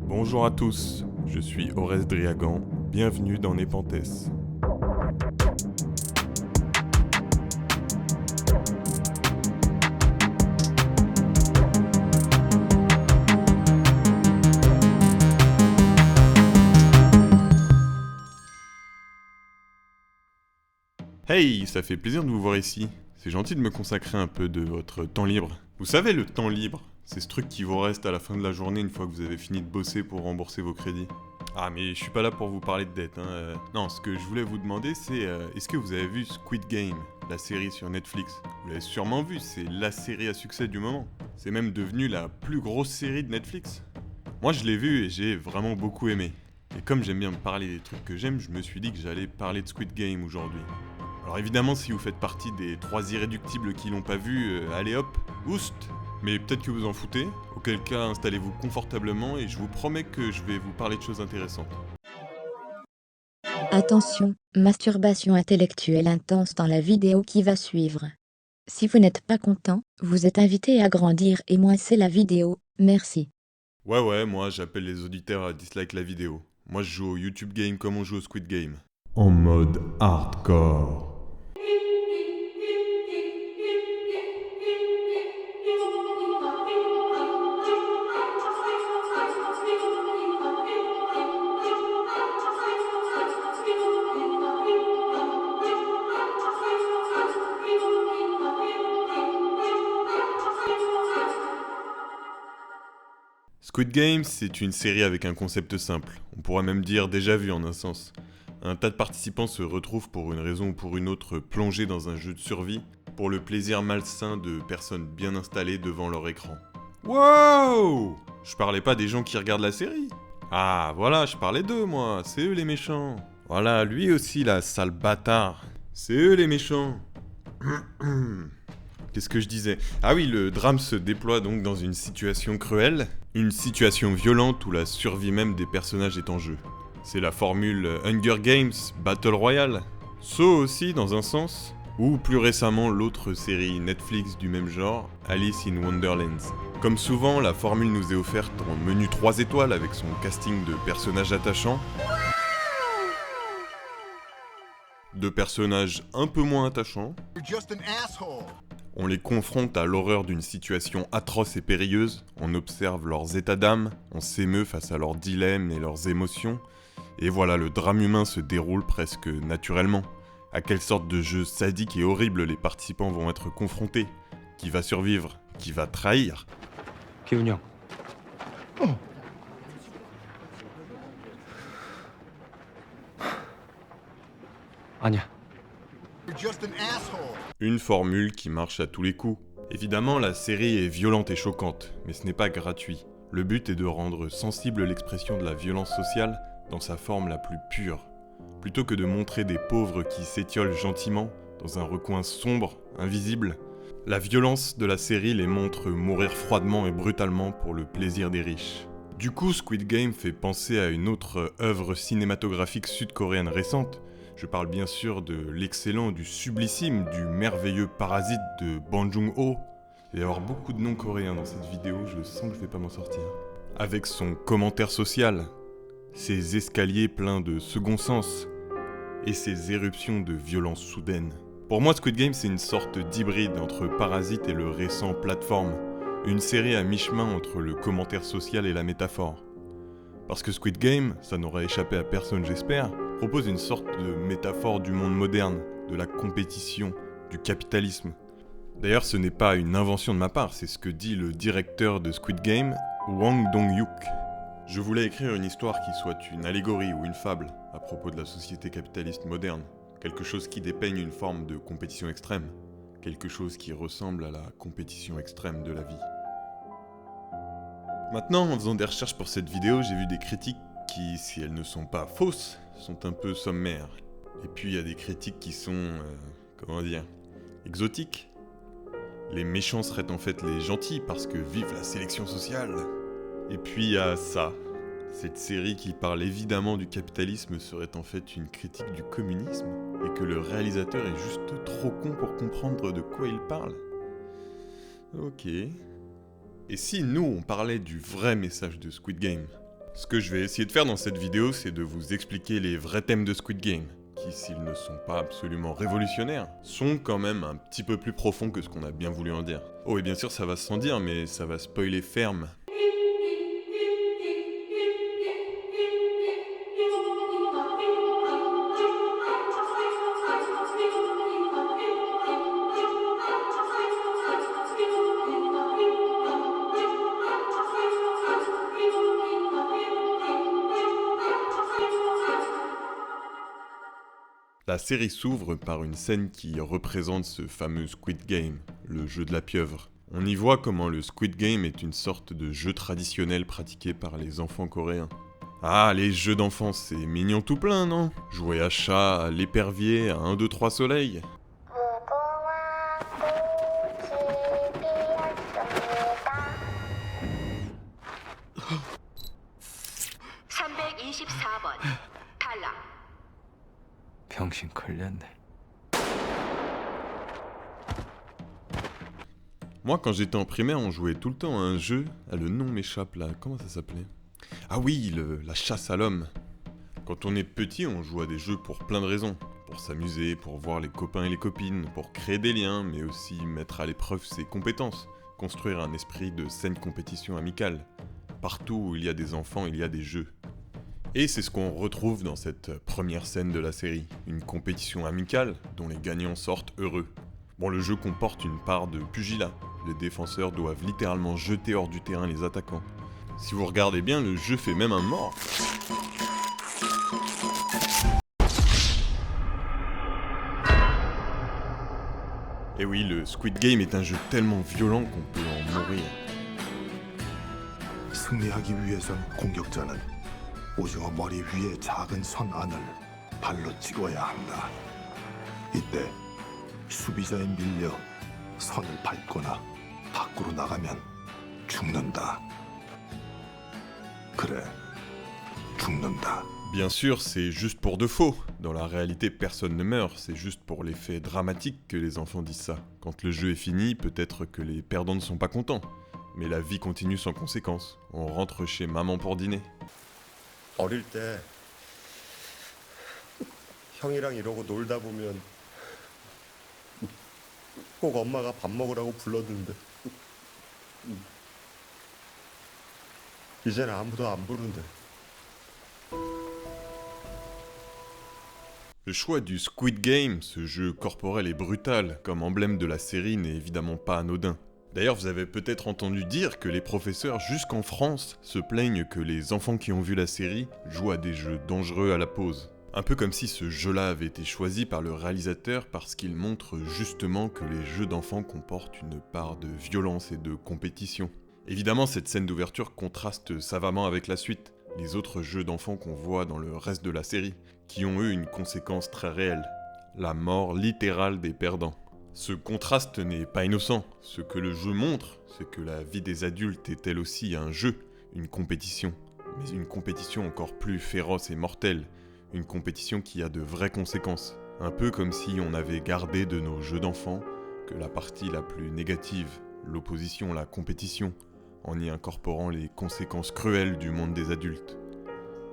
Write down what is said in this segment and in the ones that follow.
Bonjour à tous, je suis Oreste Driagan, bienvenue dans Nepenthes. Hey, ça fait plaisir de vous voir ici. C'est gentil de me consacrer un peu de votre temps libre. Vous savez, le temps libre, c'est ce truc qui vous reste à la fin de la journée une fois que vous avez fini de bosser pour rembourser vos crédits. Ah, mais je suis pas là pour vous parler de dette, hein. Non, ce que je voulais vous demander, c'est est-ce que vous avez vu Squid Game, la série sur Netflix? Vous l'avez sûrement vu, c'est la série à succès du moment. C'est même devenu la plus grosse série de Netflix. Moi, je l'ai vu et j'ai vraiment beaucoup aimé. Et comme j'aime bien me parler des trucs que j'aime, je me suis dit que j'allais parler de Squid Game aujourd'hui. Alors évidemment, si vous faites partie des 3 irréductibles qui l'ont pas vu, allez hop, oust. Mais peut-être que vous en foutez, auquel cas installez-vous confortablement et je vous promets que je vais vous parler de choses intéressantes. Attention, masturbation intellectuelle intense dans la vidéo qui va suivre. Si vous n'êtes pas content, vous êtes invité à grandir et moisser la vidéo, merci. Ouais, moi j'appelle les auditeurs à dislike la vidéo. Moi je joue au YouTube Game comme on joue au Squid Game. En mode hardcore. Squid Game, c'est une série avec un concept simple. On pourrait même dire déjà vu en un sens. Un tas de participants se retrouvent pour une raison ou pour une autre plongés dans un jeu de survie pour le plaisir malsain de personnes bien installées devant leur écran. Wow! Je parlais pas des gens qui regardent la série. Ah, voilà, je parlais d'eux, moi. C'est eux les méchants. Voilà, lui aussi, la sale bâtard. C'est eux les méchants. Qu'est-ce que je disais? Ah oui, le drame se déploie donc dans une situation cruelle, une situation violente où la survie même des personnages est en jeu. C'est la formule Hunger Games, Battle Royale. Saw aussi dans un sens, ou plus récemment l'autre série Netflix du même genre, Alice in Wonderlands. Comme souvent, la formule nous est offerte en menu 3 étoiles avec son casting de personnages attachants, de personnages un peu moins attachants. On les confronte à l'horreur d'une situation atroce et périlleuse, on observe leurs états d'âme, on s'émeut face à leurs dilemmes et leurs émotions, et voilà, le drame humain se déroule presque naturellement. À quelle sorte de jeu sadique et horrible les participants vont être confrontés? Qui va survivre? Qui va trahir? 기훈이 형. 아니야. Une formule qui marche à tous les coups. Évidemment, la série est violente et choquante, mais ce n'est pas gratuit. Le but est de rendre sensible l'expression de la violence sociale dans sa forme la plus pure. Plutôt que de montrer des pauvres qui s'étiolent gentiment dans un recoin sombre, invisible, la violence de la série les montre mourir froidement et brutalement pour le plaisir des riches. Du coup, Squid Game fait penser à une autre œuvre cinématographique sud-coréenne récente. Je parle bien sûr de l'excellent, du sublissime, du merveilleux Parasite de Bong Joon-ho. Il va y avoir beaucoup de noms coréens dans cette vidéo, je sens que je vais pas m'en sortir. Avec son commentaire social, ses escaliers pleins de second sens, et ses éruptions de violence soudaine. Pour moi, Squid Game, c'est une sorte d'hybride entre Parasite et le récent Plateforme, une série à mi-chemin entre le commentaire social et la métaphore. Parce que Squid Game, ça n'aura échappé à personne j'espère, propose une sorte de métaphore du monde moderne, de la compétition, du capitalisme. D'ailleurs, ce n'est pas une invention de ma part, c'est ce que dit le directeur de Squid Game, Wang Dong-hyuk. Je voulais écrire une histoire qui soit une allégorie ou une fable à propos de la société capitaliste moderne, quelque chose qui dépeigne une forme de compétition extrême, quelque chose qui ressemble à la compétition extrême de la vie. Maintenant, en faisant des recherches pour cette vidéo, j'ai vu des critiques qui, si elles ne sont pas fausses, sont un peu sommaires. Et puis il y a des critiques qui sont, exotiques. Les méchants seraient en fait les gentils parce que vive la sélection sociale. Et puis il y a ça. Cette série qui parle évidemment du capitalisme serait en fait une critique du communisme et que le réalisateur est juste trop con pour comprendre de quoi il parle. Ok. Et si nous on parlait du vrai message de Squid Game? Ce que je vais essayer de faire dans cette vidéo, c'est de vous expliquer les vrais thèmes de Squid Game, qui, s'ils ne sont pas absolument révolutionnaires, sont quand même un petit peu plus profonds que ce qu'on a bien voulu en dire. Oh, et bien sûr, ça va sans dire, mais ça va spoiler ferme. La série s'ouvre par une scène qui représente ce fameux Squid Game, le jeu de la pieuvre. On y voit comment le Squid Game est une sorte de jeu traditionnel pratiqué par les enfants coréens. Ah, les jeux d'enfants, c'est mignon tout plein, non? Jouer à chat, à l'épervier, à 1, 2, 3 soleil. 병신 걸렸네. Moi, quand j'étais en primaire, on jouait tout le temps à un jeu. Ah, le nom m'échappe là, comment ça s'appelait? Ah oui, la chasse à l'homme. Quand on est petit, on joue à des jeux pour plein de raisons. Pour s'amuser, pour voir les copains et les copines, pour créer des liens, mais aussi mettre à l'épreuve ses compétences. Construire un esprit de saine compétition amicale. Partout où il y a des enfants, il y a des jeux. Et c'est ce qu'on retrouve dans cette première scène de la série, une compétition amicale dont les gagnants sortent heureux. Bon, le jeu comporte une part de pugilat, les défenseurs doivent littéralement jeter hors du terrain les attaquants. Si vous regardez bien, le jeu fait même un mort. Et oui, le Squid Game est un jeu tellement violent qu'on peut en mourir. 승리하기 위해선 공격자는 오징어 머리 위에 작은 선 안을 발로 찍어야 한다. 이때 수비자에 밀려 선을 밟거나 밖으로 나가면 죽는다. 그래, 죽는다. Bien sûr, c'est juste pour de faux. Dans la réalité, personne ne meurt, c'est juste pour l'effet dramatique que les enfants disent ça. Quand le jeu est fini, peut-être que les perdants ne sont pas contents. Mais la vie continue sans conséquence. On rentre chez maman pour dîner. 어릴 때 형이랑 이러고 놀다 보면 꼭 엄마가 밥 먹으라고 불렀는데 이제는 아무도 안 부른대. Le choix du Squid Game, ce jeu corporel et brutal, comme emblème de la série, n'est évidemment pas anodin. D'ailleurs, vous avez peut-être entendu dire que les professeurs, jusqu'en France, se plaignent que les enfants qui ont vu la série jouent à des jeux dangereux à la pause. Un peu comme si ce jeu-là avait été choisi par le réalisateur parce qu'il montre justement que les jeux d'enfants comportent une part de violence et de compétition. Évidemment, cette scène d'ouverture contraste savamment avec la suite, les autres jeux d'enfants qu'on voit dans le reste de la série, qui ont eu une conséquence très réelle, la mort littérale des perdants. Ce contraste n'est pas innocent. Ce que le jeu montre, c'est que la vie des adultes est elle aussi un jeu, une compétition. Mais une compétition encore plus féroce et mortelle. Une compétition qui a de vraies conséquences. Un peu comme si on avait gardé de nos jeux d'enfants que la partie la plus négative, l'opposition, la compétition, en y incorporant les conséquences cruelles du monde des adultes.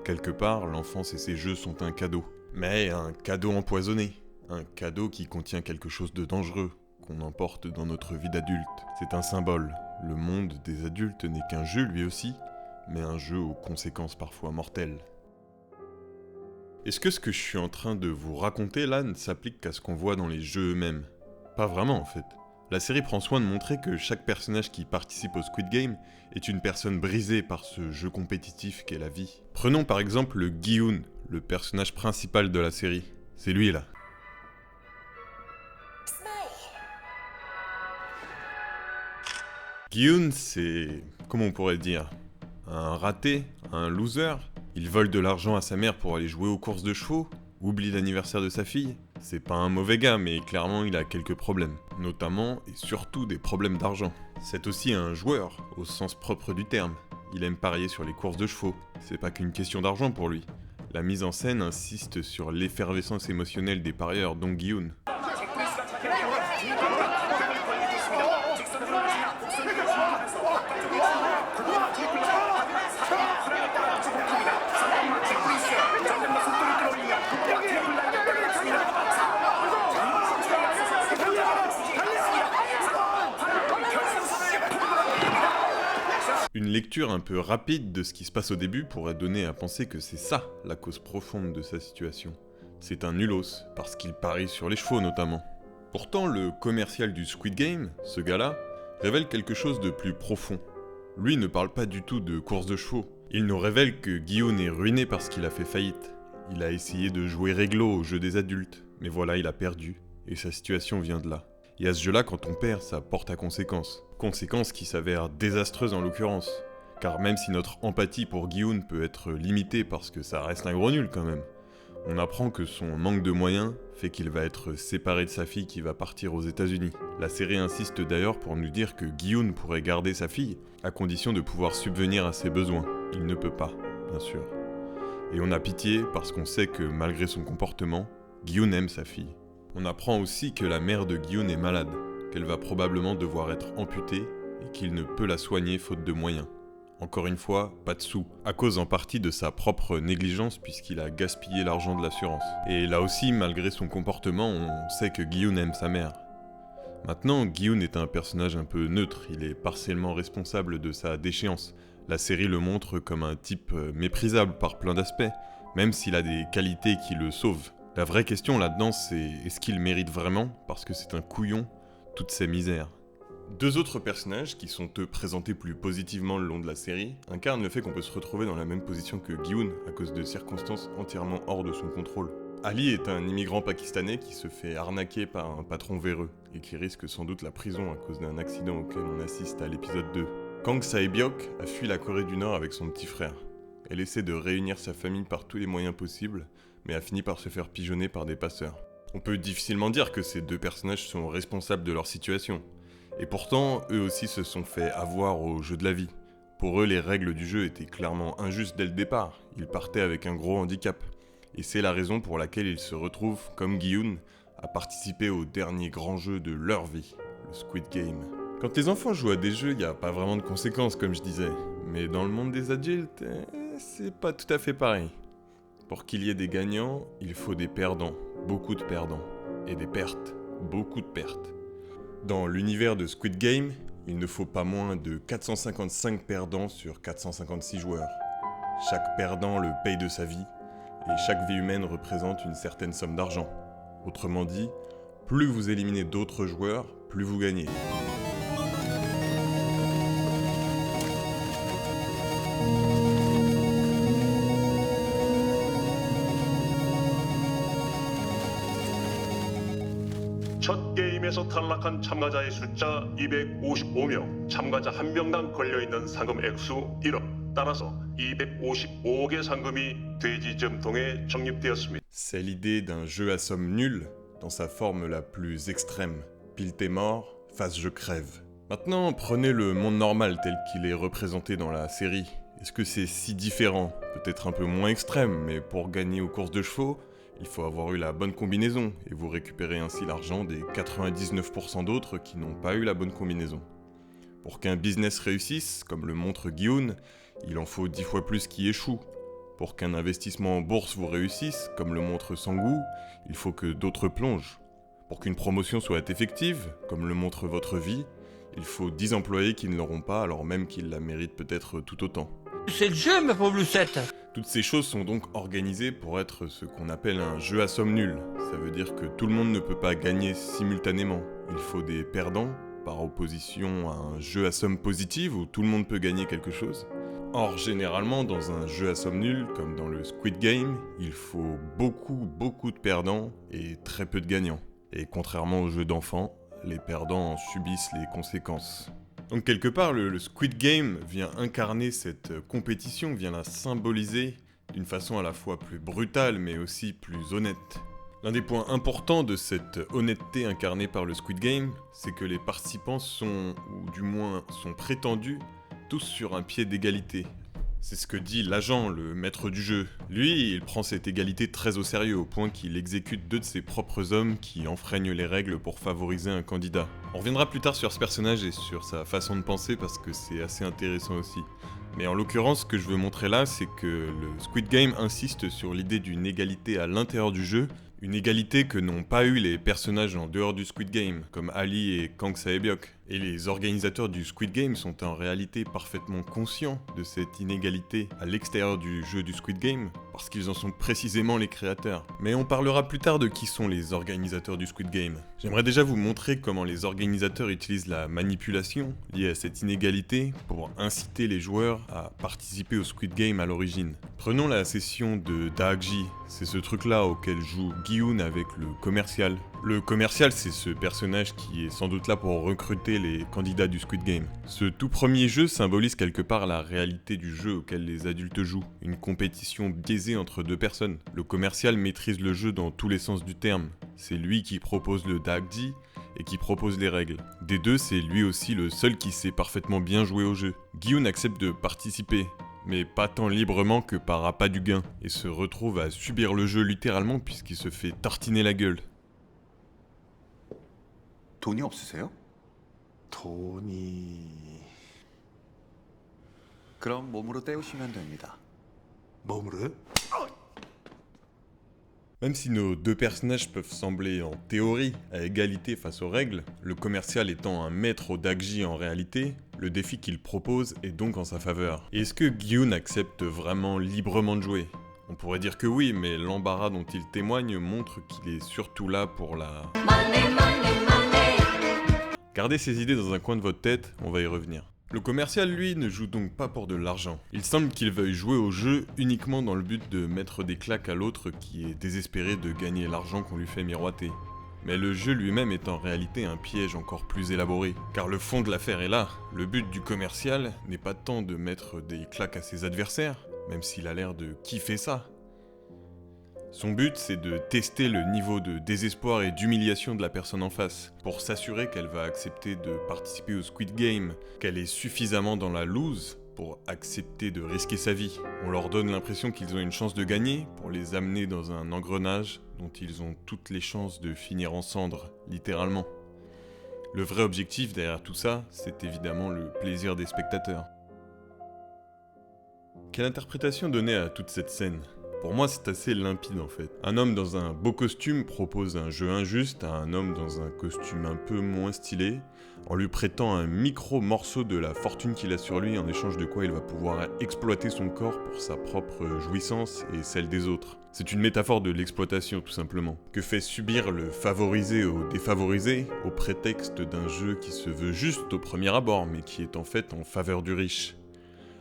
Quelque part, l'enfance et ses jeux sont un cadeau. Mais un cadeau empoisonné. Un cadeau qui contient quelque chose de dangereux, qu'on emporte dans notre vie d'adulte. C'est un symbole. Le monde des adultes n'est qu'un jeu lui aussi, mais un jeu aux conséquences parfois mortelles. Est-ce que ce que je suis en train de vous raconter là ne s'applique qu'à ce qu'on voit dans les jeux eux-mêmes? Pas vraiment en fait. La série prend soin de montrer que chaque personnage qui participe au Squid Game est une personne brisée par ce jeu compétitif qu'est la vie. Prenons par exemple le Gi-hoon, le personnage principal de la série. C'est lui là. Gi-hoon, c'est... comment on pourrait dire? Un raté? Un loser? Il vole de l'argent à sa mère pour aller jouer aux courses de chevaux? Oublie l'anniversaire de sa fille? C'est pas un mauvais gars, mais clairement il a quelques problèmes. Notamment, et surtout, des problèmes d'argent. C'est aussi un joueur, au sens propre du terme. Il aime parier sur les courses de chevaux. C'est pas qu'une question d'argent pour lui. La mise en scène insiste sur l'effervescence émotionnelle des parieurs, dont Gi-hoon. lecture un peu rapide de ce qui se passe au début pourrait donner à penser que c'est ça la cause profonde de sa situation. C'est un nulos, parce qu'il parie sur les chevaux notamment. Pourtant, le commercial du Squid Game, ce gars-là, révèle quelque chose de plus profond. Lui ne parle pas du tout de course de chevaux. Il nous révèle que Gi-hun est ruiné parce qu'il a fait faillite. Il a essayé de jouer réglo au jeu des adultes, mais voilà, il a perdu, et sa situation vient de là. Et à ce jeu-là, quand on perd, ça porte à conséquences. Conséquences qui s'avèrent désastreuses en l'occurrence. Car même si notre empathie pour Gi-hun peut être limitée parce que ça reste un gros nul quand même, on apprend que son manque de moyens fait qu'il va être séparé de sa fille qui va partir aux États-Unis. La série insiste d'ailleurs pour nous dire que Gi-hun pourrait garder sa fille, à condition de pouvoir subvenir à ses besoins. Il ne peut pas, bien sûr. Et on a pitié parce qu'on sait que malgré son comportement, Gi-hun aime sa fille. On apprend aussi que la mère de Gi-hun est malade, qu'elle va probablement devoir être amputée et qu'il ne peut la soigner faute de moyens. Encore une fois, pas de sous, à cause en partie de sa propre négligence puisqu'il a gaspillé l'argent de l'assurance. Et là aussi, malgré son comportement, on sait que Gi-hun aime sa mère. Maintenant, Gi-hun est un personnage un peu neutre, il est partiellement responsable de sa déchéance. La série le montre comme un type méprisable par plein d'aspects, même s'il a des qualités qui le sauvent. La vraie question là-dedans, c'est est-ce qu'il mérite vraiment, parce que c'est un couillon, toutes ces misères. Deux autres personnages, qui sont eux présentés plus positivement le long de la série, incarnent le fait qu'on peut se retrouver dans la même position que Gi-hun à cause de circonstances entièrement hors de son contrôle. Ali est un immigrant pakistanais qui se fait arnaquer par un patron véreux, et qui risque sans doute la prison à cause d'un accident auquel on assiste à l'épisode 2. Kang Sae-byok a fui la Corée du Nord avec son petit frère. Elle essaie de réunir sa famille par tous les moyens possibles, mais a fini par se faire pigeonner par des passeurs. On peut difficilement dire que ces deux personnages sont responsables de leur situation. Et pourtant, eux aussi se sont fait avoir au jeu de la vie. Pour eux, les règles du jeu étaient clairement injustes dès le départ. Ils partaient avec un gros handicap. Et c'est la raison pour laquelle ils se retrouvent, comme Gi-hun, à participer au dernier grand jeu de leur vie, le Squid Game. Quand les enfants jouent à des jeux, il n'y a pas vraiment de conséquences, comme je disais. Mais dans le monde des adultes, c'est pas tout à fait pareil. Pour qu'il y ait des gagnants, il faut des perdants, beaucoup de perdants. Et des pertes, beaucoup de pertes. Dans l'univers de Squid Game, il ne faut pas moins de 455 perdants sur 456 joueurs. Chaque perdant le paye de sa vie, et chaque vie humaine représente une certaine somme d'argent. Autrement dit, plus vous éliminez d'autres joueurs, plus vous gagnez. 첫 게임에서 탈락한 참가자의 숫자 255명, 참가자 1명당 걸려있는 상금 액수 1억. 따라서 255억의 상금이 돼지점통에 적립되었습니다. C'est l'idée d'un jeu à somme nulle, dans sa forme la plus extrême. Pile t'es mort, face je crève. Maintenant, prenez le monde normal tel qu'il est représenté dans la série. Est-ce que c'est si différent? Peut-être un peu moins extrême, mais pour gagner aux courses de chevaux, il faut avoir eu la bonne combinaison, et vous récupérez ainsi l'argent des 99% d'autres qui n'ont pas eu la bonne combinaison. Pour qu'un business réussisse, comme le montre Gi-hun, il en faut 10 fois plus qui échouent. Pour qu'un investissement en bourse vous réussisse, comme le montre Sang-woo, il faut que d'autres plongent. Pour qu'une promotion soit effective, comme le montre votre vie, il faut 10 employés qui ne l'auront pas alors même qu'ils la méritent peut-être tout autant. C'est le jeu, ma pauvre Lucette. Toutes ces choses sont donc organisées pour être ce qu'on appelle un jeu à somme nulle. Ça veut dire que tout le monde ne peut pas gagner simultanément. Il faut des perdants, par opposition à un jeu à somme positive où tout le monde peut gagner quelque chose. Or, généralement, dans un jeu à somme nulle, comme dans le Squid Game, il faut beaucoup de perdants et très peu de gagnants. Et contrairement aux jeux d'enfants, les perdants en subissent les conséquences. Donc quelque part, le Squid Game vient incarner cette compétition, vient la symboliser d'une façon à la fois plus brutale mais aussi plus honnête. L'un des points importants de cette honnêteté incarnée par le Squid Game, c'est que les participants sont, ou du moins sont prétendus, tous sur un pied d'égalité. C'est ce que dit l'agent, le maître du jeu. Lui, il prend cette égalité très au sérieux, au point qu'il exécute 2 de ses propres hommes qui enfreignent les règles pour favoriser un candidat. On reviendra plus tard sur ce personnage et sur sa façon de penser parce que c'est assez intéressant aussi. Mais en l'occurrence, ce que je veux montrer là, c'est que le Squid Game insiste sur l'idée d'une égalité à l'intérieur du jeu, Une égalité que n'ont pas eu les personnages en dehors du Squid Game, comme Ali et Kang Sae-byuk. Et les organisateurs du Squid Game sont en réalité parfaitement conscients de cette inégalité à l'extérieur du jeu du Squid Game, parce qu'ils en sont précisément les créateurs. Mais on parlera plus tard de qui sont les organisateurs du Squid Game. J'aimerais déjà vous montrer comment les organisateurs utilisent la manipulation liée à cette inégalité pour inciter les joueurs à participer au Squid Game à l'origine. Prenons la session de Daakji, c'est ce truc-là auquel joue Gi-Yoon avec le commercial. Le commercial, c'est ce personnage qui est sans doute là pour recruter les candidats du Squid Game. Ce tout premier jeu symbolise quelque part la réalité du jeu auquel les adultes jouent, une compétition biaisée entre deux personnes. Le commercial maîtrise le jeu dans tous les sens du terme. C'est lui qui propose le Daakji et qui propose les règles. Des deux, c'est lui aussi le seul qui sait parfaitement bien jouer au jeu. Gi-Yoon accepte de participer, mais pas tant librement que par appât du gain, et se retrouve à subir le jeu littéralement puisqu'il se fait tartiner la gueule. 돈이 없으세요? 돈이... 그럼 몸으로 때우시면 됩니다. 몸으로요? Même si nos deux personnages peuvent sembler en théorie à égalité face aux règles, le commercial étant un maître au Daakji en réalité, le défi qu'il propose est donc en sa faveur. Et est-ce que Gi-Yoon accepte vraiment librement de jouer ? On pourrait dire que oui, mais l'embarras dont il témoigne montre qu'il est surtout là pour la... Gardez ces idées dans un coin de votre tête, on va y revenir. Le commercial, lui, ne joue donc pas pour de l'argent. Il semble qu'il veuille jouer au jeu uniquement dans le but de mettre des claques à l'autre qui est désespéré de gagner l'argent qu'on lui fait miroiter. Mais le jeu lui-même est en réalité un piège encore plus élaboré. Car le fond de l'affaire est là. Le but du commercial n'est pas tant de mettre des claques à ses adversaires, même s'il a l'air de kiffer ça. Son but, c'est de tester le niveau de désespoir et d'humiliation de la personne en face, pour s'assurer qu'elle va accepter de participer au Squid Game, qu'elle est suffisamment dans la lose pour accepter de risquer sa vie. On leur donne l'impression qu'ils ont une chance de gagner pour les amener dans un engrenage dont ils ont toutes les chances de finir en cendres, littéralement. Le vrai objectif derrière tout ça, c'est évidemment le plaisir des spectateurs. Quelle interprétation donner à toute cette scène ? Pour moi, c'est assez limpide en fait. Un homme dans un beau costume propose un jeu injuste à un homme dans un costume un peu moins stylé, en lui prêtant un micro morceau de la fortune qu'il a sur lui, en échange de quoi il va pouvoir exploiter son corps pour sa propre jouissance et celle des autres. C'est une métaphore de l'exploitation tout simplement, que fait subir le favorisé au défavorisé au prétexte d'un jeu qui se veut juste au premier abord, mais qui est en fait en faveur du riche.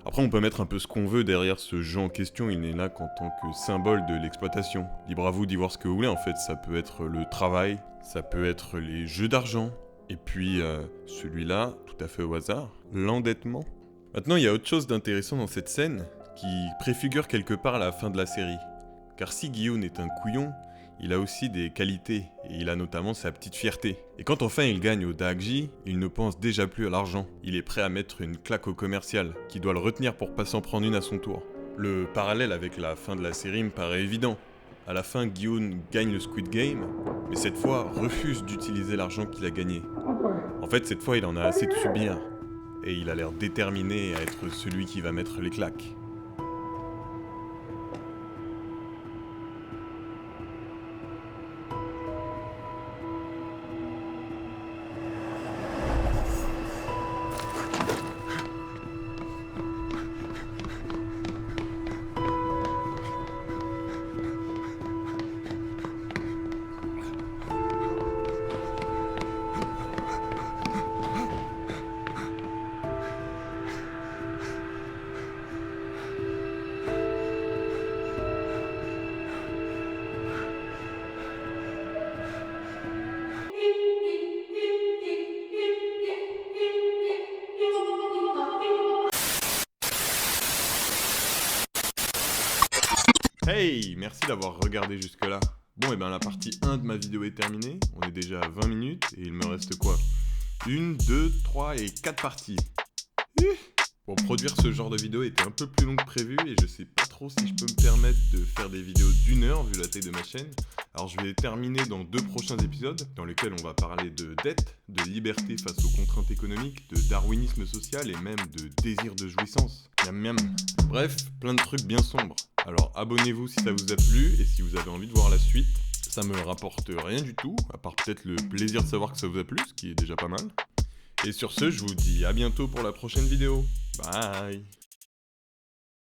Après, on peut mettre un peu ce qu'on veut derrière ce jeu en question, il n'est là qu'en tant que symbole de l'exploitation. Libre à vous d'y voir ce que vous voulez, en fait, ça peut être le travail, ça peut être les jeux d'argent, et puis celui-là, tout à fait au hasard, l'endettement. Maintenant, il y a autre chose d'intéressant dans cette scène, qui préfigure quelque part la fin de la série. Car si Gi-Yoon est un couillon, il a aussi des qualités, et il a notamment sa petite fierté. Et quand enfin il gagne au Daakji, il ne pense déjà plus à l'argent. Il est prêt à mettre une claque au commercial, qui doit le retenir pour pas s'en prendre une à son tour. Le parallèle avec la fin de la série me paraît évident. À la fin, Gi-Yoon gagne le Squid Game, mais cette fois refuse d'utiliser l'argent qu'il a gagné. En fait, cette fois, il en a assez de subir, et il a l'air déterminé à être celui qui va mettre les claques. Hey, merci d'avoir regardé jusque-là. Bon, et ben la partie 1 de ma vidéo est terminée. On est déjà à 20 minutes et il me reste quoi ? 1, 2, 3 et 4 parties. Pour produire ce genre de vidéo était un peu plus long que prévu et je sais pas trop si je peux me permettre de faire des vidéos d'1 heure vu la taille de ma chaîne. Alors je vais les terminer dans 2 prochains épisodes dans lesquels on va parler de dette, de liberté face aux contraintes économiques, de darwinisme social et même de désir de jouissance. Miam miam. Bref, plein de trucs bien sombres. Alors abonnez-vous si ça vous a plu et si vous avez envie de voir la suite, Ça me rapporte rien du tout, à part peut-être le plaisir de savoir que ça vous a plu, ce qui est déjà pas mal. Et sur ce, je vous dis à bientôt pour la prochaine vidéo. Bye.